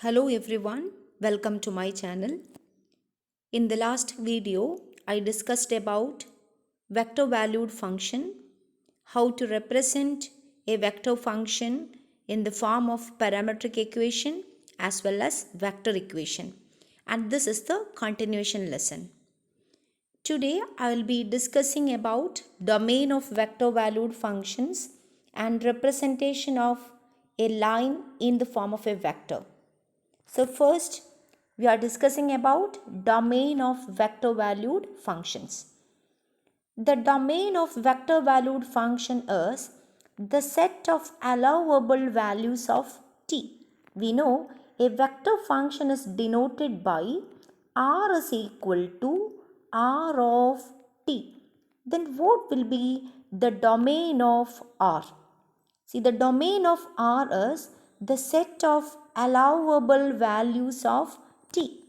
Hello everyone, welcome to my channel. In the last video, I discussed about vector valued function, how to represent a vector function in the form of parametric equation as well as vector equation. And this is the continuation lesson. Today I will be discussing about domain of vector valued functions and representation of a line in the form of a vector. So first we are discussing about domain of vector valued functions. The domain of vector valued function is the set of allowable values of t. We know a vector function is denoted by r is equal to r of t. Then what will be the domain of r? See, the domain of R is the set of allowable values of t.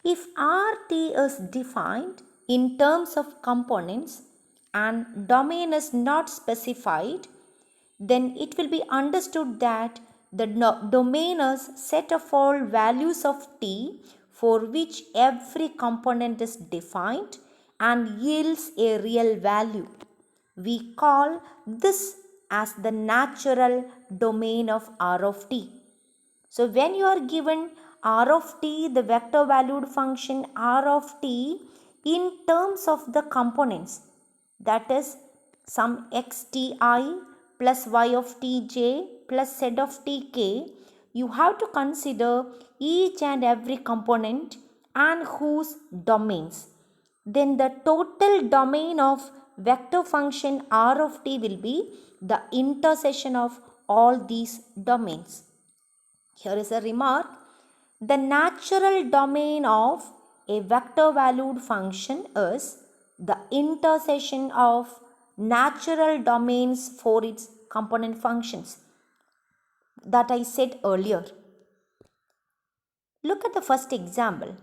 If Rt is defined in terms of components and domain is not specified, then it will be understood that the domain is set of all values of t for which every component is defined and yields a real value. We call this as the natural domain of R of t. So when you are given R of t, the vector valued function R of t in terms of the components, that is some xti plus y of tj plus z of tk, you have to consider each and every component and whose domains. Then the total domain of vector function R of t will be the intersection of all these domains. Here is a remark. The natural domain of a vector valued function is the intersection of natural domains for its component functions that I said earlier. Look at the first example.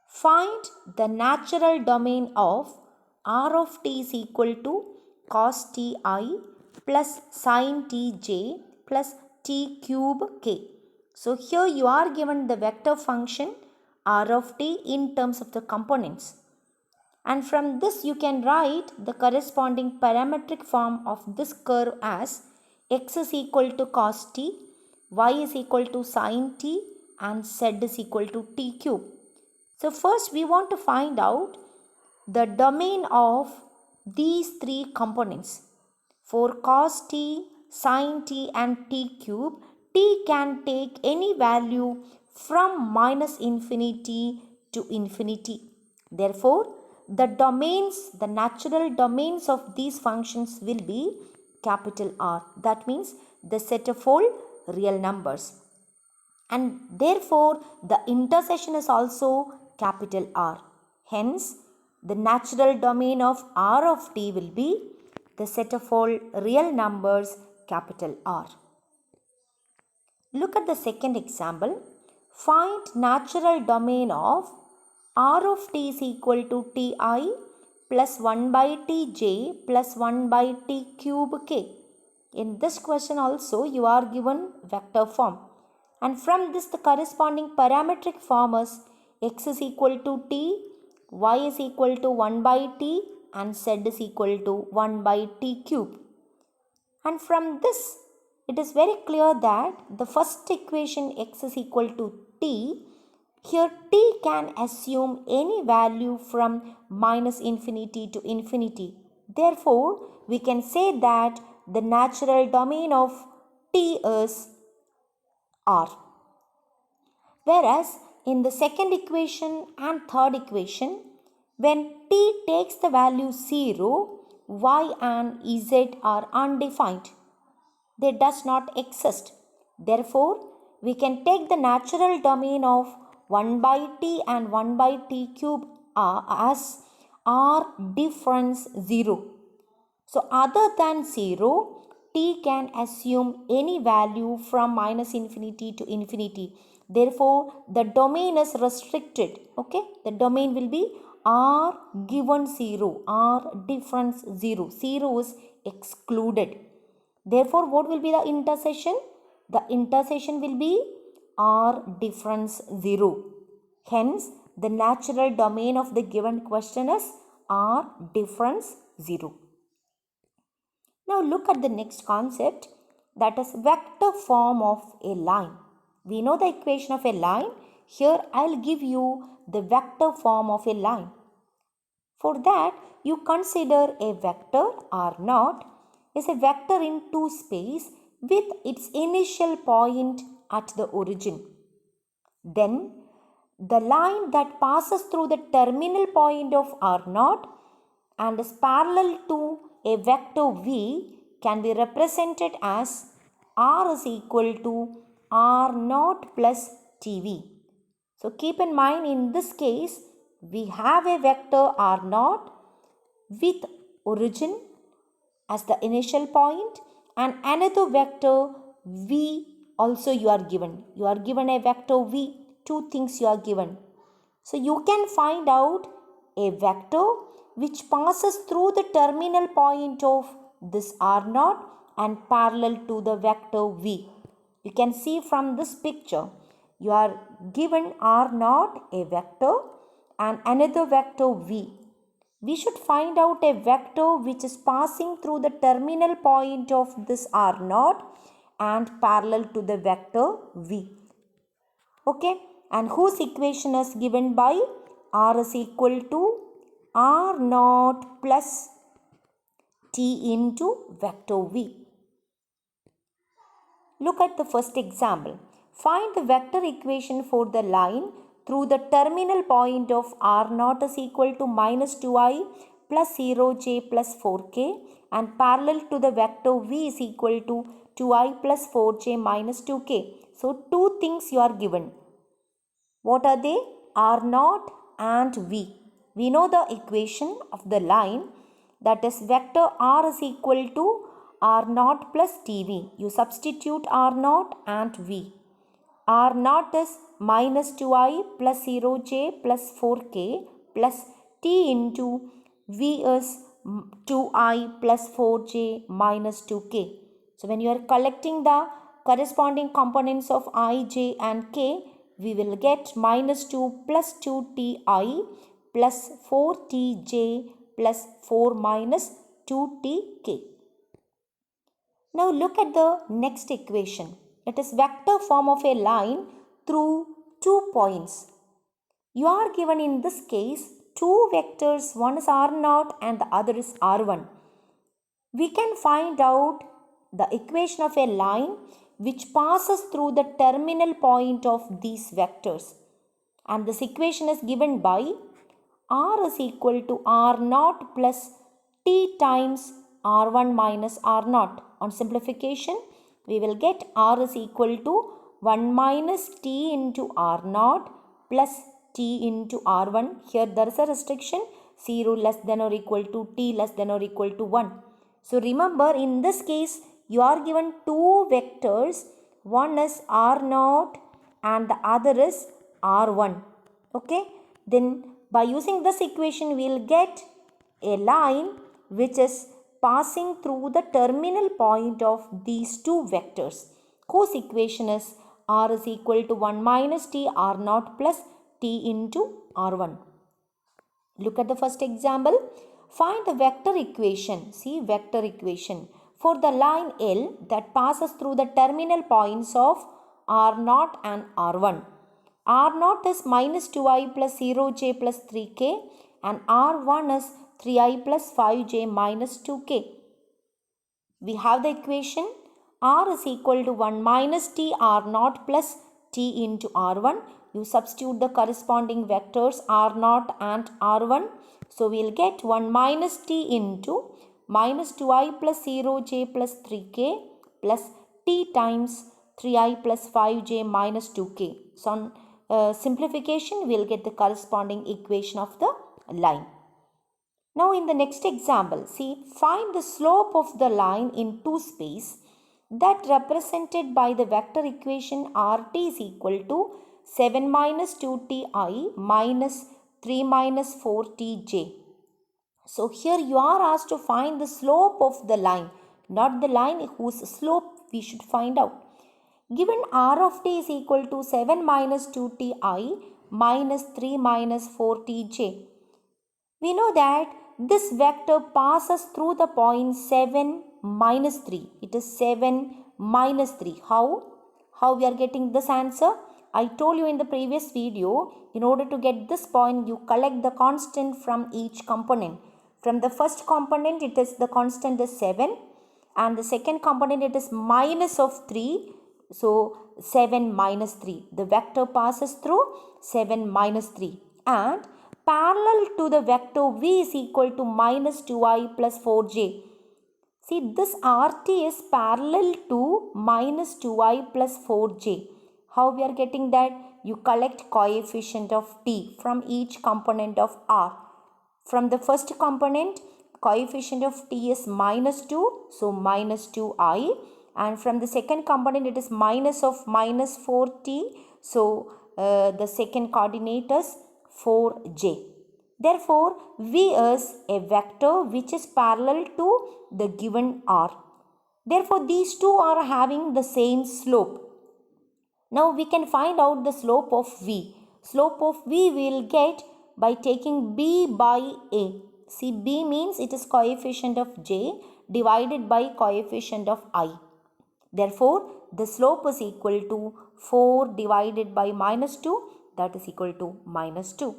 Find the natural domain of R of t is equal to cos ti plus sin tj plus t cube k. So here you are given the vector function R of t in terms of the components. And from this you can write the corresponding parametric form of this curve as x is equal to cos t, y is equal to sin t and z is equal to t cube. So first we want to find out the domain of these three components. For cos t, sin t and t cube, t can take any value from minus infinity to infinity. Therefore, the domains, the natural domains of these functions will be capital R. That means the set of all real numbers. And therefore, the intersection is also capital R. Hence, the natural domain of R of t will be the set of all real numbers capital R. Look at the second example. Find natural domain of R of t is equal to ti plus 1 by tj plus 1 by t cube k. In this question also you are given vector form. And from this the corresponding parametric form is x is equal to t, y is equal to 1 by t and z is equal to 1 by t cube. And from this it is very clear that the first equation x is equal to t, here t can assume any value from minus infinity to infinity. Therefore, we can say that the natural domain of t is R. Whereas in the second equation and third equation, when t takes the value 0, y and z are undefined. They does not exist. Therefore, we can take the natural domain of 1 by t and 1 by t cube as r difference 0. So other than 0, t can assume any value from minus infinity to infinity. Therefore, the domain is restricted. Okay, the domain will be r given 0, r difference 0. 0 is excluded. Therefore, what will be the intersection? The intersection will be r difference 0. Hence, the natural domain of the given question is r difference 0. Now look at the next concept, that is vector form of a line. We know the equation of a line. Here I'll give you the vector form of a line. For that, you consider a vector r0 is a vector in 2 space with its initial point at the origin. Then the line that passes through the terminal point of r0 and is parallel to a vector v can be represented as r is equal to r0 plus tv. So keep in mind, in this case we have a vector r0 with origin as the initial point and another vector v also you are given. You are given a vector v, two things you are given. So you can find out a vector which passes through the terminal point of this r0 and parallel to the vector v. You can see from this picture, you are given r0 a vector and another vector v. We should find out a vector which is passing through the terminal point of this r0 and parallel to the vector v. Okay, and whose equation is given by r is equal to r0 plus t into vector v. Look at the first example. Find the vector equation for the line through the terminal point of r0 is equal to minus 2i plus 0j plus 4k and parallel to the vector v is equal to 2i plus 4j minus 2k. So two things you are given. What are they? r0 and v. We know the equation of the line, that is vector r is equal to r0 plus tv. You substitute r0 and v. r0 is minus 2i plus 0j plus 4k plus t into v is 2i plus 4j minus 2k. So when you are collecting the corresponding components of I, j and k, we will get minus 2 plus 2ti plus 4tj plus 4 minus 2tk. Now look at the next equation. It is vector form of a line through 2 points. You are given in this case two vectors, one is r0 and the other is r1. We can find out the equation of a line which passes through the terminal point of these vectors. And this equation is given by r is equal to r0 plus t times r1 minus r0. On simplification, we will get r is equal to 1 minus t into r0 plus t into r1. Here there is a restriction, 0 less than or equal to t less than or equal to 1. So remember, in this case, you are given two vectors. One is r0 and the other is r1. Okay. Then by using this equation, we will get a line which is passing through the terminal point of these two vectors, whose equation is r is equal to 1 minus t r0 plus t into r1. Look at the first example. Find the vector equation. See, vector equation for the line L that passes through the terminal points of r0 and r1. r0 is minus 2i plus 0j plus 3k and r1 is 3i plus 5j minus 2k. We have the equation r is equal to 1 minus t r0 plus t into r1. You substitute the corresponding vectors r0 and r1. So we will get 1 minus t into minus 2i plus 0j plus 3k plus t times 3i plus 5j minus 2k. So on simplification, we will get the corresponding equation of the line. Now in the next example, see, find the slope of the line in 2 space that represented by the vector equation rt is equal to 7 minus 2ti minus 3 minus 4tj. So here you are asked to find the slope of the line, not the line whose slope we should find out. Given r of t is equal to 7 minus 2ti minus 3 minus 4tj. We know that this vector passes through the point 7 minus 3. It is 7 minus 3. How we are getting this answer? I told you in the previous video, in order to get this point, you collect the constant from each component. From the first component, the constant is 7, and the second component it is minus of 3. So 7 minus 3. The vector passes through 7 minus 3, and parallel to the vector v is equal to minus 2i plus 4j. See, this RT is parallel to minus 2i plus 4j. How we are getting that? You collect coefficient of t from each component of R. From the first component, coefficient of t is minus 2, so minus 2i. And from the second component, it is minus of minus 4t, so the second coordinate is 4j. Therefore, V is a vector which is parallel to the given R. Therefore, these two are having the same slope. Now, we can find out the slope of V. Slope of V we will get by taking B by A. See, B means it is coefficient of J divided by coefficient of I. Therefore, the slope is equal to 4 divided by minus 2, that is equal to minus 2.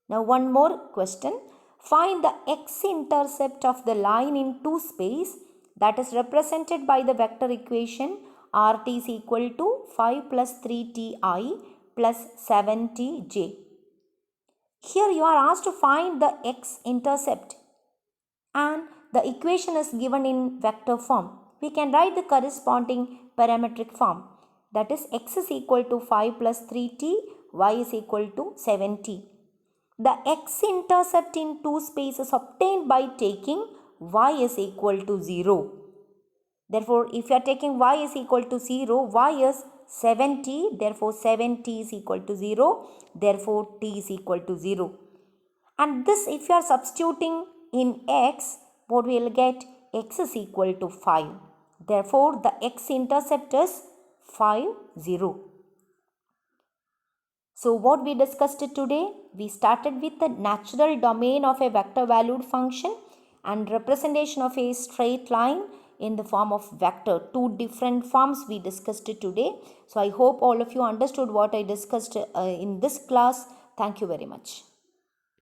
Now one more question. Find the x-intercept of the line in 2 space that is represented by the vector equation rt is equal to 5 plus 3ti plus 7tj. Here you are asked to find the x-intercept and the equation is given in vector form. We can write the corresponding parametric form, that is x is equal to 5 plus 3t, y is equal to 7t. The x-intercept in 2 space is obtained by taking y is equal to 0. Therefore, if you are taking y is equal to 0, y is 7t, therefore 7t is equal to 0, therefore t is equal to 0. And this, if you are substituting in x, what we will get? X is equal to 5. Therefore, the x-intercept is 5, 0. So what we discussed today, we started with the natural domain of a vector valued function and representation of a straight line in the form of vector. Two different forms we discussed today. So I hope all of you understood what I discussed in this class. Thank you very much.